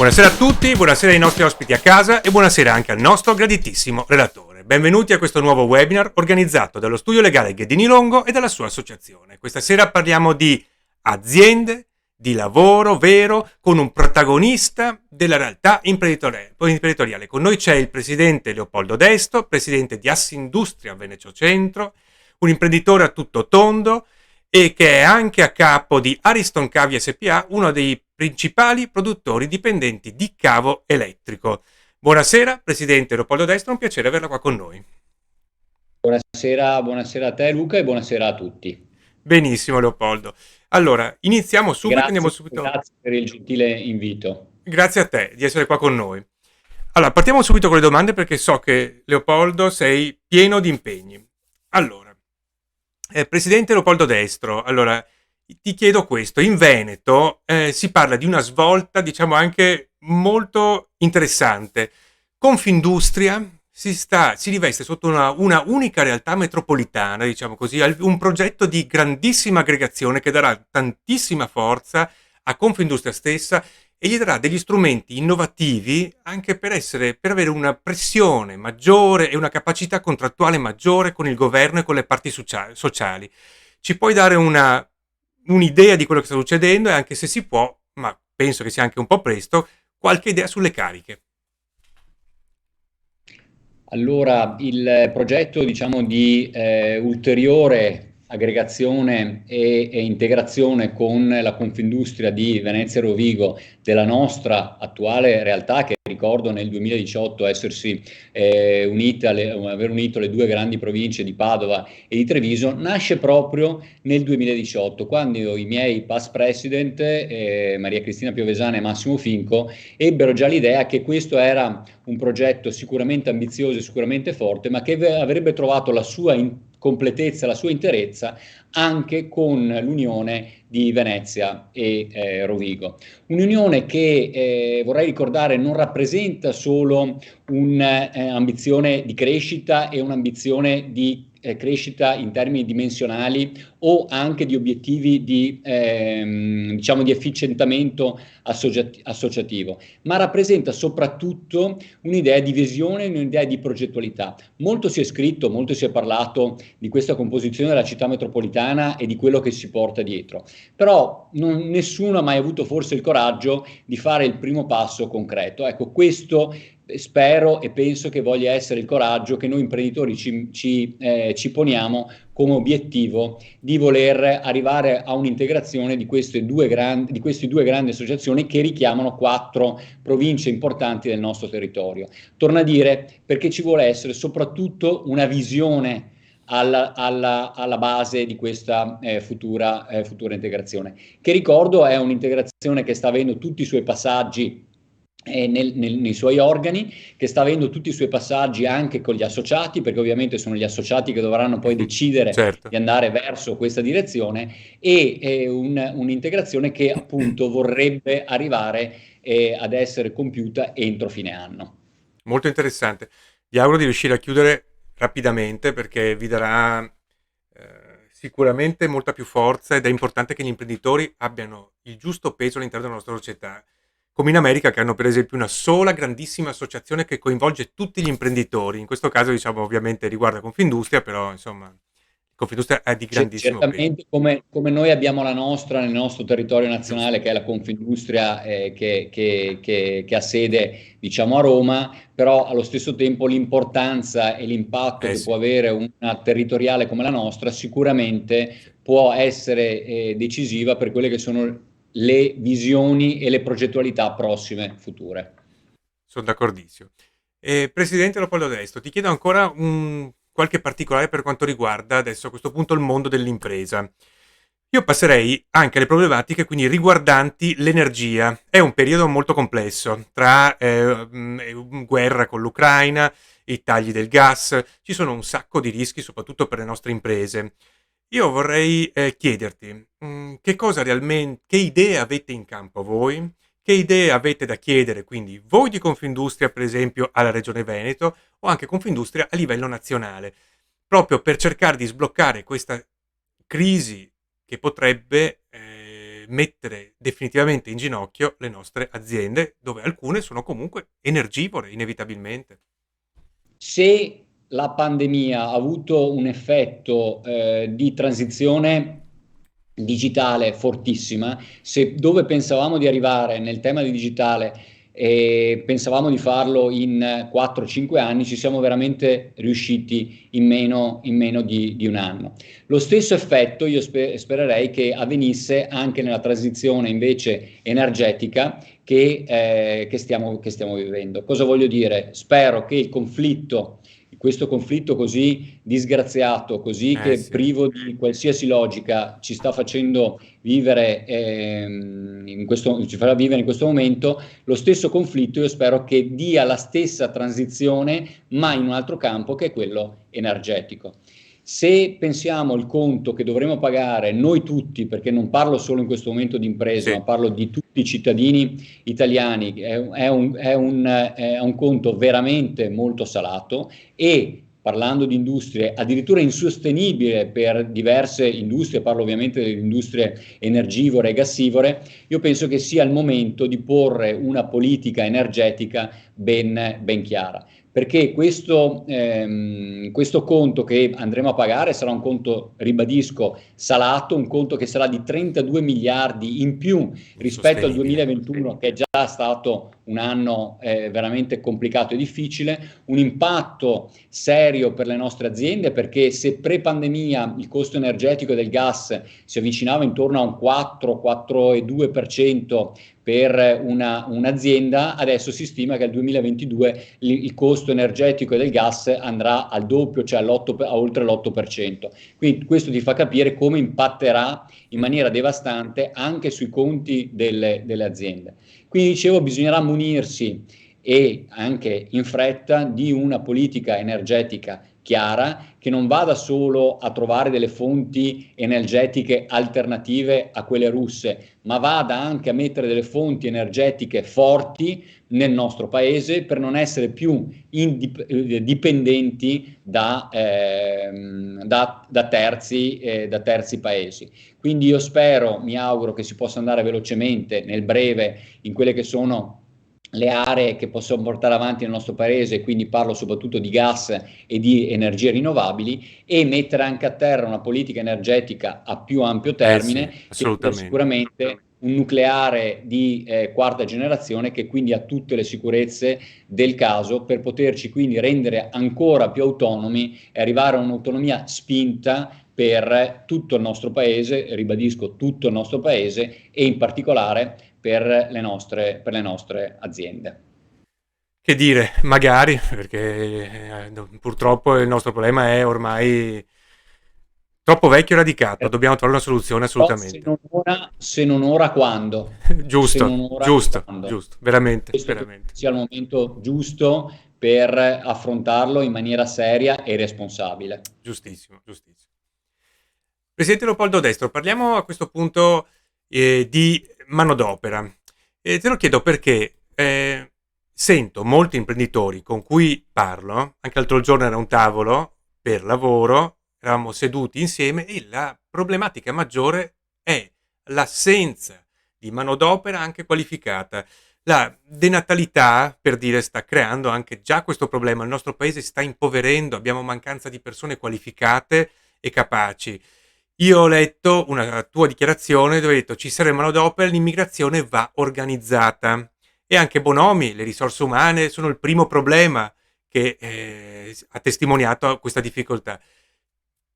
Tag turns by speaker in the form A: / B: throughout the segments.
A: Buonasera a tutti, buonasera ai nostri ospiti a casa e buonasera anche al nostro graditissimo relatore. Benvenuti a questo nuovo webinar organizzato dallo studio legale Ghedini Longo e dalla sua associazione. Questa sera parliamo di aziende, di lavoro vero, con un protagonista della realtà imprenditoriale. Con noi c'è il presidente Leopoldo Destro, presidente di Assindustria Veneto Centro, un imprenditore a tutto tondo e che è anche a capo di Ariston Cavi SPA, uno dei principali produttori dipendenti di cavo elettrico. Buonasera, presidente Leopoldo Destro, un piacere averla qua con noi.
B: Buonasera a te Luca e buonasera a tutti.
A: Benissimo Leopoldo. Allora, iniziamo subito,
B: Grazie per il gentile invito.
A: Grazie a te di essere qua con noi. Allora, partiamo subito con le domande perché so che Leopoldo sei pieno di impegni. Allora, presidente Leopoldo Destro, allora ti chiedo questo. In Veneto si parla di una svolta, diciamo anche molto interessante. Confindustria si riveste sotto una unica realtà metropolitana, diciamo così, un progetto di grandissima aggregazione che darà tantissima forza a Confindustria stessa e gli darà degli strumenti innovativi anche per avere una pressione maggiore e una capacità contrattuale maggiore con il governo e con le parti sociali. Ci puoi dare un'idea di quello che sta succedendo e anche se si può, ma penso che sia anche un po' presto, qualche idea sulle cariche.
B: Allora, il progetto, diciamo, di ulteriore aggregazione e integrazione con la Confindustria di Venezia e Rovigo della nostra attuale realtà, che ricordo nel 2018 essersi aver unito le due grandi province di Padova e di Treviso, nasce proprio nel 2018, quando i miei past president, Maria Cristina Piovesana e Massimo Finco, ebbero già l'idea che questo era un progetto sicuramente ambizioso e sicuramente forte, ma che avrebbe trovato la sua completezza, la sua interezza anche con l'unione di Venezia e Rovigo. Un'unione che, vorrei ricordare, non rappresenta solo un'ambizione di crescita e un'ambizione di crescita in termini dimensionali o anche di obiettivi diciamo di efficientamento associativo, ma rappresenta soprattutto un'idea di visione, un'idea di progettualità. Molto si è scritto, molto si è parlato di questa composizione della città metropolitana e di quello che si porta dietro, però nessuno ha mai avuto forse il coraggio di fare il primo passo concreto. Ecco, questo spero e penso che voglia essere il coraggio che noi imprenditori ci poniamo come obiettivo di voler arrivare a un'integrazione di queste due grandi associazioni che richiamano 4 province importanti del nostro territorio. Torno a dire, perché ci vuole essere soprattutto una visione alla base di questa futura integrazione, che ricordo è un'integrazione che sta avendo tutti i suoi passaggi nei suoi organi, che sta avendo tutti i suoi passaggi anche con gli associati, perché ovviamente sono gli associati che dovranno poi decidere
A: certo.
B: di andare verso questa direzione, e un'integrazione che appunto vorrebbe arrivare ad essere compiuta entro fine anno.
A: Molto interessante. Vi auguro di riuscire a chiudere rapidamente perché vi darà sicuramente molta più forza ed è importante che gli imprenditori abbiano il giusto peso all'interno della nostra società. Come in America, che hanno per esempio una sola grandissima associazione che coinvolge tutti gli imprenditori. In questo caso, diciamo, ovviamente riguarda Confindustria, però insomma, Confindustria è di grandissimo peso.
B: Certamente, come noi abbiamo la nostra nel nostro territorio nazionale, che è la Confindustria, che ha sede, diciamo, a Roma, però allo stesso tempo l'importanza e l'impatto che
A: Sì.
B: può avere una territoriale come la nostra sicuramente può essere decisiva per quelle che sono le visioni e le progettualità prossime, future.
A: Sono d'accordissimo. Presidente Leopoldo Destro, ti chiedo ancora qualche particolare per quanto riguarda adesso a questo punto il mondo dell'impresa. Io passerei anche alle problematiche quindi riguardanti l'energia. È un periodo molto complesso tra guerra con l'Ucraina, i tagli del gas, ci sono un sacco di rischi soprattutto per le nostre imprese. Io vorrei chiederti che idee avete in campo voi? Che idee avete da chiedere quindi voi di Confindustria per esempio alla Regione Veneto o anche Confindustria a livello nazionale, proprio per cercare di sbloccare questa crisi che potrebbe mettere definitivamente in ginocchio le nostre aziende, dove alcune sono comunque energivore, inevitabilmente.
B: Se la pandemia ha avuto un effetto di transizione digitale fortissima, se dove pensavamo di arrivare nel tema di digitale e pensavamo di farlo in 4-5 anni, ci siamo veramente riusciti in meno di un anno. Lo stesso effetto io spererei che avvenisse anche nella transizione invece energetica che stiamo vivendo. Cosa voglio dire? Spero che questo conflitto così disgraziato, così che
A: Sì.
B: privo di qualsiasi logica, ci sta facendo vivere, ci farà vivere in questo momento, lo stesso conflitto io spero che dia la stessa transizione, ma in un altro campo che è quello energetico. Se pensiamo al conto che dovremo pagare noi tutti, perché non parlo solo in questo momento di imprese,
A: Sì.
B: ma parlo di tutti i cittadini italiani, è un conto veramente molto salato e parlando di industrie addirittura insostenibile per diverse industrie, parlo ovviamente delle industrie energivore e gassivore, io penso che sia il momento di porre una politica energetica ben chiara perché questo conto che andremo a pagare sarà un conto, ribadisco, salato, un conto che sarà di 32 miliardi in più rispetto al
A: Insostenibile.
B: 2021, che è già stato un anno veramente complicato e difficile, un impatto serio per le nostre aziende, perché se pre-pandemia il costo energetico del gas si avvicinava intorno a un 4-4,2% per un'azienda, adesso si stima che al 2022 il costo energetico del gas andrà al doppio, cioè a oltre l'8%. Quindi questo ti fa capire come impatterà in maniera devastante anche sui conti delle aziende. Quindi dicevo, bisognerà munirsi e anche in fretta di una politica energetica chiara che non vada solo a trovare delle fonti energetiche alternative a quelle russe, ma vada anche a mettere delle fonti energetiche forti nel nostro paese per non essere più dipendenti da terzi paesi. Quindi io spero, mi auguro che si possa andare velocemente nel breve in quelle che sono le aree che possiamo portare avanti nel nostro paese, quindi parlo soprattutto di gas e di energie rinnovabili, e mettere anche a terra una politica energetica a più ampio
A: Sì,
B: termine, che sia
A: assolutamente.
B: sicuramente un nucleare di quarta generazione che quindi ha tutte le sicurezze del caso per poterci quindi rendere ancora più autonomi e arrivare a un'autonomia spinta per tutto il nostro paese, ribadisco tutto il nostro paese e in particolare per le nostre aziende.
A: Che dire, magari, perché purtroppo il nostro problema è ormai troppo vecchio e radicato, dobbiamo trovare una soluzione
B: Però
A: assolutamente.
B: se non ora quando? Se
A: Giusto,
B: non ora
A: giusto,
B: quando?
A: giusto, veramente,
B: Questo credo
A: veramente.
B: sia il momento giusto per affrontarlo in maniera seria e responsabile.
A: Giustissimo, giustissimo. Presidente Leopoldo Destro, parliamo a questo punto di manodopera. Te lo chiedo perché sento molti imprenditori con cui parlo, anche l'altro giorno era un tavolo per lavoro, eravamo seduti insieme e la problematica maggiore è l'assenza di manodopera anche qualificata. La denatalità, per dire, sta creando anche già questo problema. Il nostro paese sta impoverendo, abbiamo mancanza di persone qualificate e capaci. Io ho letto una tua dichiarazione dove hai detto ci serve manodopera, l'immigrazione va organizzata. E anche Bonomi, le risorse umane sono il primo problema che ha testimoniato questa difficoltà.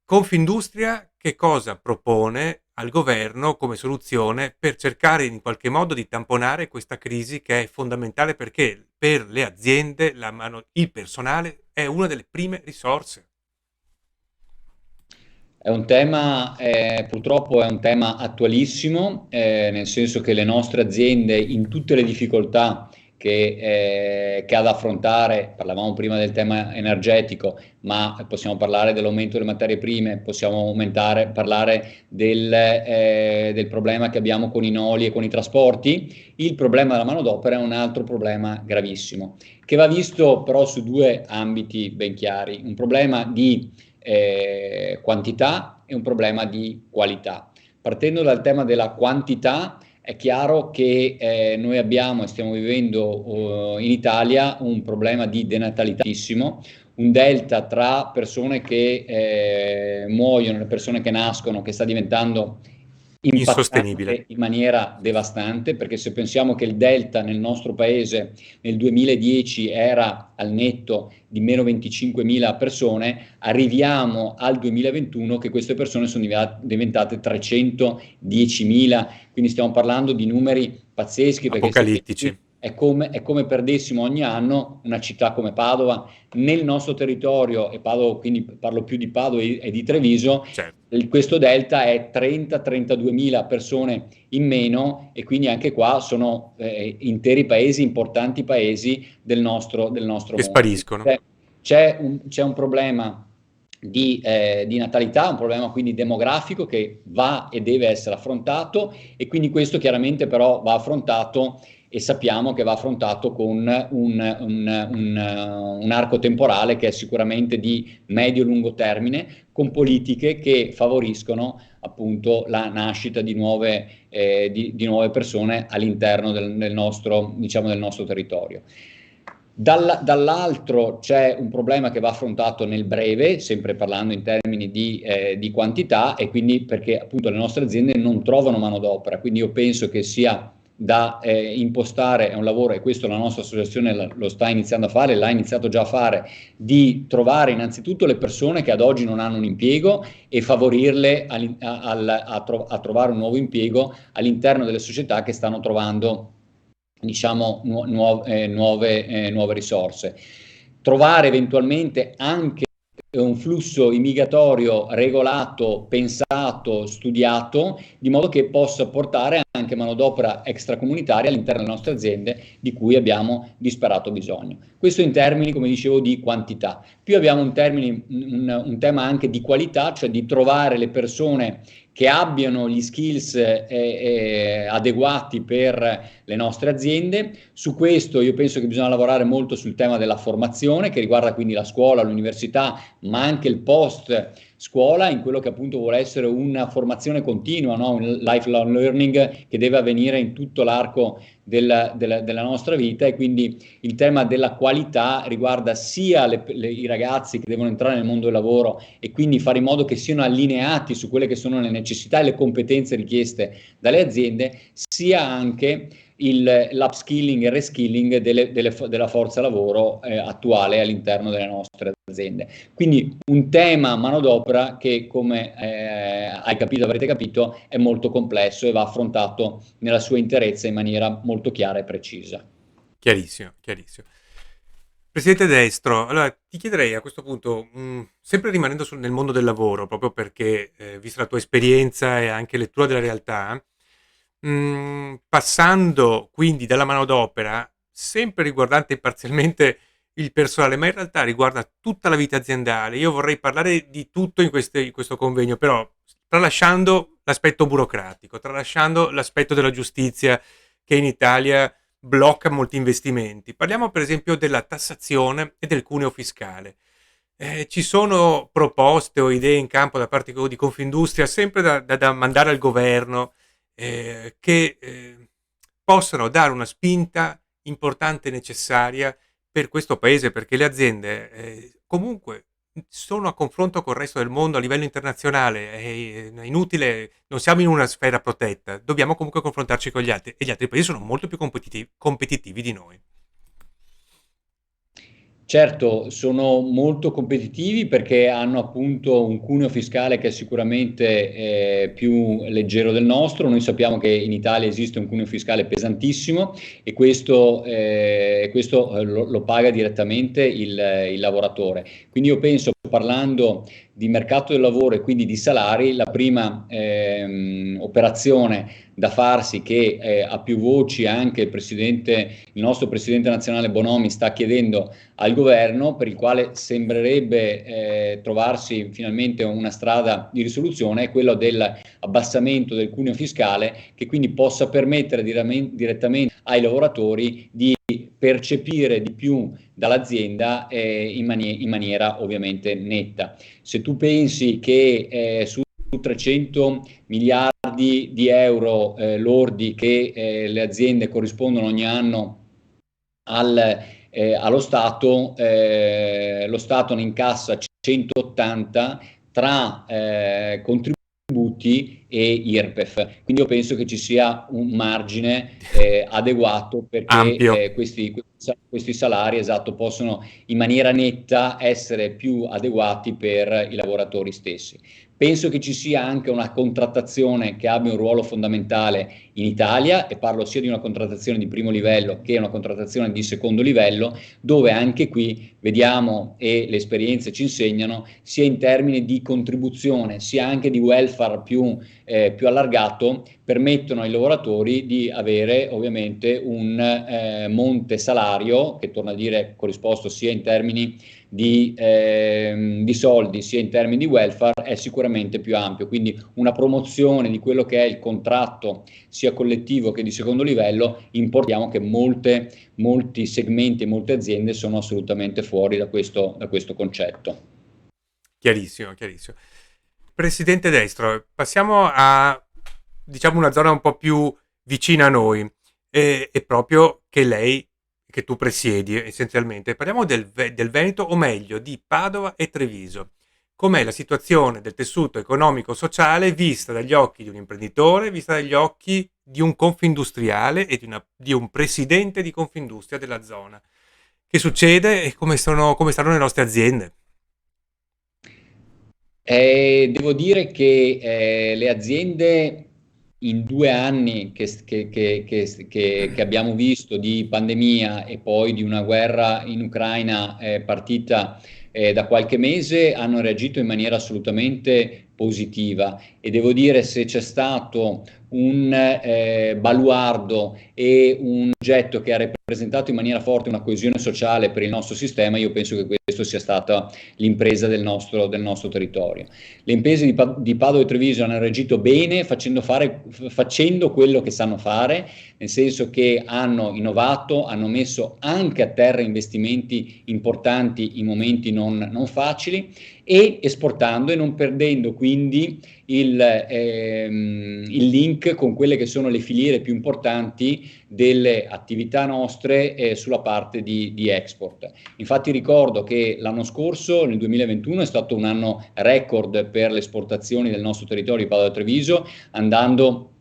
A: Confindustria che cosa propone al governo come soluzione per cercare in qualche modo di tamponare questa crisi che è fondamentale perché per le aziende il personale è una delle prime risorse.
B: È un tema, purtroppo è un tema attualissimo, nel senso che le nostre aziende, in tutte le difficoltà che ha da affrontare, parlavamo prima del tema energetico, ma possiamo parlare dell'aumento delle materie prime, possiamo parlare del problema che abbiamo con i noli e con i trasporti. Il problema della manodopera è un altro problema gravissimo, che va visto però su due ambiti ben chiari. Un problema di quantità e un problema di qualità. partendo dal tema della quantità, è chiaro che noi abbiamo e stiamo vivendo in Italia un problema di denatalità, un delta tra persone che muoiono, le persone che nascono, che sta diventando
A: Insostenibile.
B: impattante in maniera devastante, perché se pensiamo che il delta nel nostro paese nel 2010 era al netto di meno 25.000 persone, arriviamo al 2021 che queste persone sono diventate 310.000, quindi stiamo parlando di numeri pazzeschi, perché se
A: Apocalittici.
B: pensi è come perdessimo ogni anno una città come Padova nel nostro territorio, e Padova, quindi parlo più di Padova e di Treviso.
A: Certo.
B: Questo delta è 30-32 mila persone in meno, e quindi anche qua sono interi paesi, importanti paesi del nostro
A: Che
B: mondo.
A: spariscono.
B: C'è un problema di natalità, un problema quindi demografico che va e deve essere affrontato, e quindi questo chiaramente però va affrontato, e sappiamo che va affrontato con un arco temporale che è sicuramente di medio-lungo termine, con politiche che favoriscono appunto la nascita di nuove persone all'interno del nostro, diciamo, del nostro territorio. Dall'altro c'è un problema che va affrontato nel breve, sempre parlando in termini di quantità, e quindi perché appunto le nostre aziende non trovano manodopera, quindi io penso che sia da impostare, è un lavoro, e questo la nostra associazione lo sta iniziando a fare, l'ha iniziato già a fare, di trovare innanzitutto le persone che ad oggi non hanno un impiego e favorirle a trovare un nuovo impiego all'interno delle società che stanno trovando, diciamo, nuove risorse. Trovare eventualmente anche un flusso immigratorio regolato, pensato, studiato, di modo che possa portare anche manodopera extracomunitaria all'interno delle nostre aziende, di cui abbiamo disperato bisogno. Questo in termini, come dicevo, di quantità. Più abbiamo un tema anche di qualità, cioè di trovare le persone che abbiano gli skills adeguati per le nostre aziende. Su questo io penso che bisogna lavorare molto sul tema della formazione, che riguarda quindi la scuola, l'università, ma anche il post scuola, in quello che appunto vuole essere una formazione continua, no? Un lifelong learning che deve avvenire in tutto l'arco della nostra vita, e quindi il tema della qualità riguarda sia i ragazzi che devono entrare nel mondo del lavoro, e quindi fare in modo che siano allineati su quelle che sono le necessità e le competenze richieste dalle aziende, sia anche l'upskilling e reskilling della forza lavoro attuale all'interno delle nostre aziende. Quindi un tema manodopera che, come avrete capito, è molto complesso e va affrontato nella sua interezza in maniera molto chiara e precisa.
A: Chiarissimo, chiarissimo. Presidente Destro, allora ti chiederei a questo punto, sempre rimanendo nel mondo del lavoro, proprio perché, vista la tua esperienza e anche lettura della realtà, passando quindi dalla manodopera, sempre riguardante parzialmente il personale, ma in realtà riguarda tutta la vita aziendale. Io vorrei parlare di tutto in questo convegno, però tralasciando l'aspetto burocratico, tralasciando l'aspetto della giustizia che in Italia blocca molti investimenti. Parliamo per esempio della tassazione e del cuneo fiscale. Ci sono proposte o idee in campo da parte di Confindustria, sempre da mandare al governo, che possano dare una spinta importante e necessaria per questo paese, perché le aziende comunque sono a confronto col resto del mondo a livello internazionale, è inutile, non siamo in una sfera protetta, dobbiamo comunque confrontarci con gli altri, e gli altri paesi sono molto più competitivi di noi.
B: Certo, sono molto competitivi perché hanno appunto un cuneo fiscale che è sicuramente più leggero del nostro. Noi sappiamo che in Italia esiste un cuneo fiscale pesantissimo, e questo lo paga direttamente il lavoratore. Quindi io penso, parlando di mercato del lavoro e quindi di salari, la prima operazione da farsi, che a più voci anche il nostro presidente nazionale Bonomi sta chiedendo al governo, per il quale sembrerebbe trovarsi finalmente una strada di risoluzione, è quello dell'abbassamento del cuneo fiscale, che quindi possa permettere direttamente ai lavoratori di percepire di più dall'azienda in maniera ovviamente netta. Se tu pensi che su 300 miliardi miliardi di euro lordi che le aziende corrispondono ogni anno allo Stato, lo Stato ne incassa 180 tra contributi e IRPEF. Quindi io penso che ci sia un margine adeguato
A: Ampio.
B: perché questi salari, esatto, possono in maniera netta essere più adeguati per i lavoratori stessi. Penso che ci sia anche una contrattazione che abbia un ruolo fondamentale in Italia, e parlo sia di una contrattazione di primo livello che una contrattazione di secondo livello, dove anche qui vediamo, e le esperienze ci insegnano, sia in termini di contribuzione sia anche di welfare più allargato, permettono ai lavoratori di avere ovviamente un monte salario che, torno a dire, corrisposto sia in termini di soldi sia in termini di welfare, è sicuramente più ampio. Quindi una promozione di quello che è il contratto sia collettivo che di secondo livello, importiamo che molti segmenti e molte aziende sono assolutamente fuori da questo concetto.
A: Chiarissimo, chiarissimo. Presidente Destro, passiamo a, diciamo, una zona un po' più vicina a noi, e proprio che tu presiedi essenzialmente. Parliamo del Veneto, o meglio di Padova e Treviso. Com'è la situazione del tessuto economico-sociale vista dagli occhi di un imprenditore, vista dagli occhi di un confindustriale e di un presidente di Confindustria della zona? Che succede e come stanno le nostre aziende?
B: Devo dire che le aziende in 2 anni che abbiamo visto di pandemia e poi di una guerra in Ucraina partita da qualche mese hanno reagito in maniera assolutamente positiva, e devo dire, se c'è stato un baluardo e un oggetto che ha rappresentato in maniera forte una coesione sociale per il nostro sistema, io penso che questo sia stata l'impresa del nostro territorio. Le imprese di Padova e Treviso hanno reagito bene, facendo quello che sanno fare, nel senso che hanno innovato, hanno messo anche a terra investimenti importanti in momenti non facili, e esportando e non perdendo quindi il link con quelle che sono le filiere più importanti delle attività nostre sulla parte di export. Infatti ricordo che l'anno scorso, nel 2021, è stato un anno record per le esportazioni del nostro territorio di Padova e Treviso, andando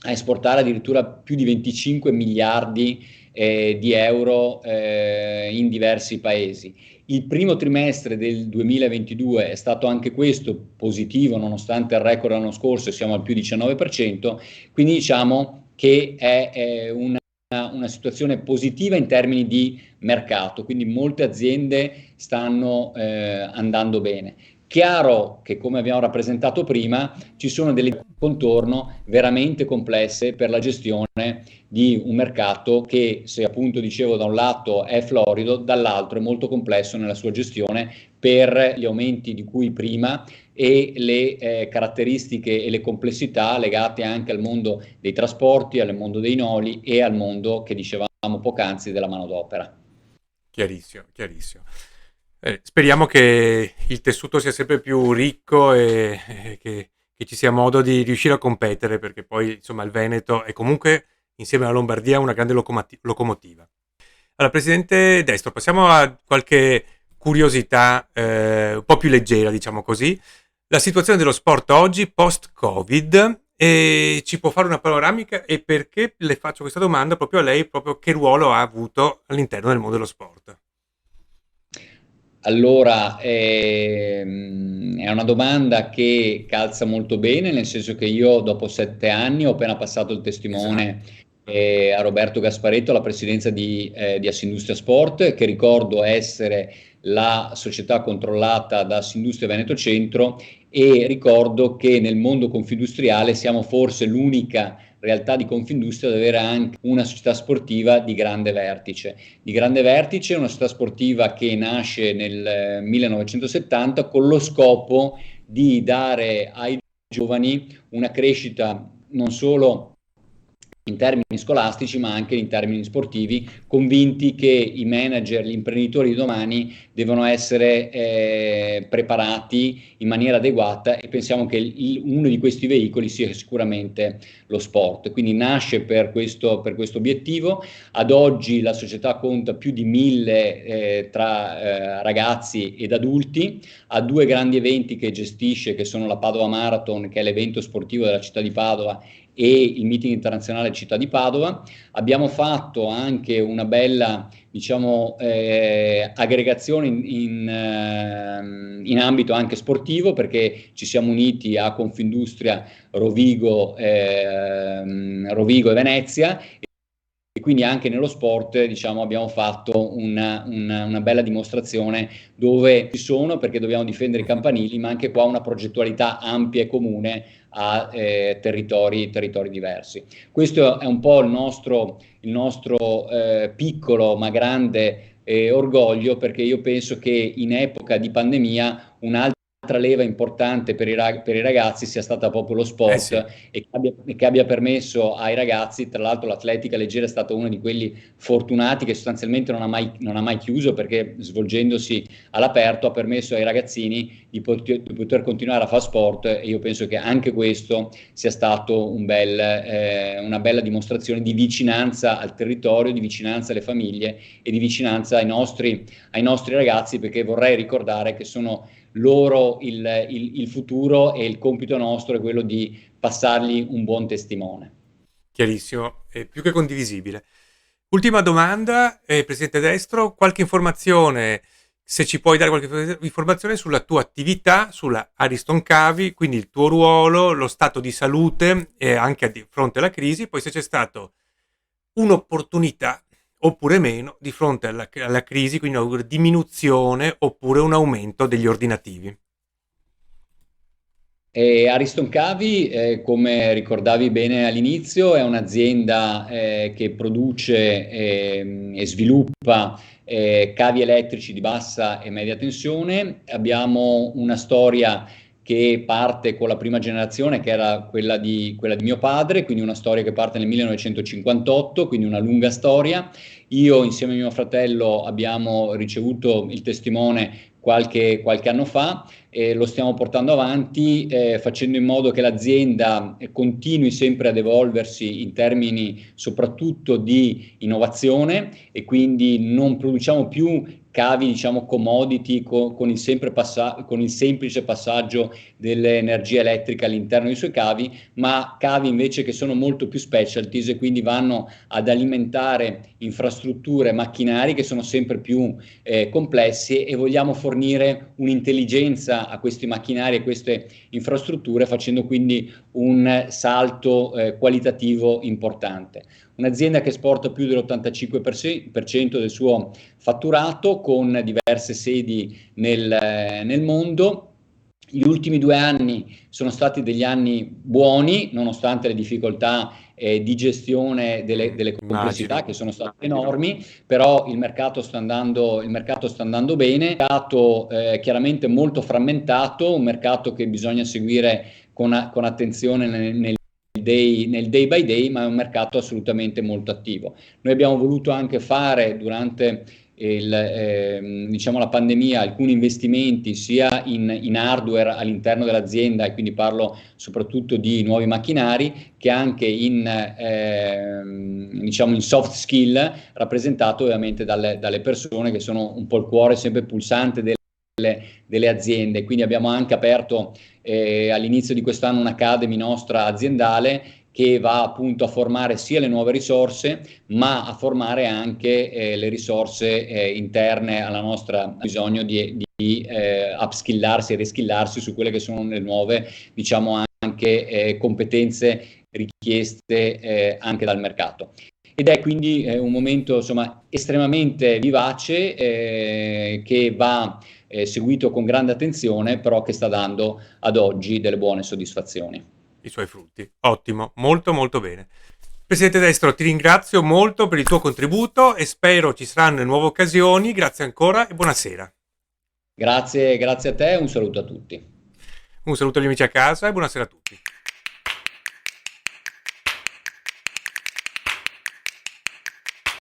B: a esportare addirittura più di 25 miliardi di euro in diversi paesi. Il primo trimestre del 2022 è stato anche questo positivo, nonostante il record l'anno scorso, siamo al più 19%, quindi diciamo che è una situazione positiva in termini di mercato, quindi molte aziende stanno andando bene. Chiaro che, come abbiamo rappresentato prima, ci sono delle contorno veramente complesse per la gestione di un mercato che, se appunto dicevo da un lato è florido, dall'altro è molto complesso nella sua gestione per gli aumenti di cui prima e le caratteristiche e le complessità legate anche al mondo dei trasporti, al mondo dei noli e al mondo, che dicevamo poc'anzi, della manodopera.
A: Chiarissimo, chiarissimo. Speriamo che il tessuto sia sempre più ricco e che ci sia modo di riuscire a competere, perché poi insomma il Veneto è comunque, insieme alla Lombardia, una grande locomotiva. Allora, Presidente Destro, passiamo a qualche curiosità un po' più leggera, diciamo così. La situazione dello sport oggi, post-Covid, e ci può fare una panoramica, e perché le faccio questa domanda proprio a lei, proprio che ruolo ha avuto all'interno del mondo dello sport?
B: Allora, è una domanda che calza molto bene, nel senso che io dopo 7 anni ho appena passato il
A: Esatto.
B: testimone a Roberto Gasparetto alla presidenza di Assindustria Sport, che ricordo essere la società controllata da Assindustria Veneto Centro, e ricordo che nel mondo confindustriale siamo forse l'unica realtà di Confindustria ad avere anche una società sportiva di grande vertice. Di grande vertice, una società sportiva che nasce nel 1970 con lo scopo di dare ai giovani una crescita non solo in termini scolastici ma anche in termini sportivi, convinti che i manager, gli imprenditori di domani devono essere preparati in maniera adeguata, e pensiamo che uno di questi veicoli sia sicuramente lo sport. Quindi nasce per questo obiettivo. Ad oggi la società conta più di 1000 tra ragazzi ed adulti, ha 2 grandi eventi che gestisce, che sono la Padova Marathon, che è l'evento sportivo della città di Padova, e il meeting internazionale Città di Padova. Abbiamo fatto anche una bella, diciamo, aggregazione in ambito anche sportivo, perché ci siamo uniti a Confindustria Rovigo e Venezia, e quindi anche nello sport, diciamo, abbiamo fatto una bella dimostrazione dove ci sono, perché dobbiamo difendere i campanili, ma anche qua una progettualità ampia e comune a territori diversi. Questo è un po' il nostro piccolo ma grande orgoglio, perché io penso che in epoca di pandemia un'altra leva importante per i ragazzi sia stata proprio lo sport,
A: Sì.
B: e che abbia permesso ai ragazzi, tra l'altro l'atletica leggera è stato uno di quelli fortunati che sostanzialmente non ha mai chiuso, perché svolgendosi all'aperto ha permesso ai ragazzini di poter continuare a fare sport, e io penso che anche questo sia stato una bella dimostrazione di vicinanza al territorio, di vicinanza alle famiglie e di vicinanza ai nostri ragazzi, perché vorrei ricordare che sono loro il futuro, e il compito nostro è quello di passargli un buon testimone.
A: Chiarissimo, è più che condivisibile. Ultima domanda, Presidente Destro, qualche informazione, se ci puoi dare qualche informazione sulla tua attività, sulla Ariston Cavi, quindi il tuo ruolo, lo stato di salute e anche di fronte alla crisi, poi se c'è stato un'opportunità oppure meno di fronte alla crisi, quindi una diminuzione oppure un aumento degli ordinativi.
B: Ariston Cavi, come ricordavi bene all'inizio, è un'azienda che produce e sviluppa cavi elettrici di bassa e media tensione. Abbiamo una storia che parte con la prima generazione, che era quella di mio padre, quindi una storia che parte nel 1958, quindi una lunga storia. Io insieme a mio fratello abbiamo ricevuto il testimone qualche anno fa, e lo stiamo portando avanti, facendo in modo che l'azienda continui sempre ad evolversi in termini soprattutto di innovazione, e quindi non produciamo più cavi, diciamo, commodity con il semplice passaggio dell'energia elettrica all'interno dei suoi cavi, ma cavi invece che sono molto più specialties, e quindi vanno ad alimentare infrastrutture, macchinari che sono sempre più complessi, e vogliamo fornire un'intelligenza a questi macchinari e queste infrastrutture, facendo quindi un salto qualitativo importante. Un'azienda che esporta più dell'85% del suo fatturato, con diverse sedi nel mondo. Gli ultimi 2 anni sono stati degli anni buoni, nonostante le difficoltà di gestione delle complessità che sono state enormi, però il mercato sta andando bene, un mercato chiaramente molto frammentato, un mercato che bisogna seguire con attenzione nel day by day, ma è un mercato assolutamente molto attivo. Noi abbiamo voluto anche fare durante diciamo la pandemia alcuni investimenti sia in hardware all'interno dell'azienda, e quindi parlo soprattutto di nuovi macchinari, che anche diciamo in soft skill, rappresentato ovviamente dalle persone che sono un po' il cuore sempre pulsante delle aziende. Quindi abbiamo anche aperto all'inizio di quest'anno un'academy nostra aziendale, che va appunto a formare sia le nuove risorse, ma a formare anche le risorse interne alla nostra bisogno di upskillarsi e reskillarsi su quelle che sono le nuove, diciamo, anche competenze richieste anche dal mercato. Ed è quindi un momento, insomma, estremamente vivace, che va seguito con grande attenzione, però che sta dando ad oggi delle buone soddisfazioni.
A: I suoi frutti. Ottimo, molto molto bene. Presidente Destro, ti ringrazio molto per il tuo contributo e spero ci saranno nuove occasioni. Grazie ancora e buonasera.
B: Grazie a te, un saluto a tutti.
A: Un saluto agli amici a casa e buonasera a tutti.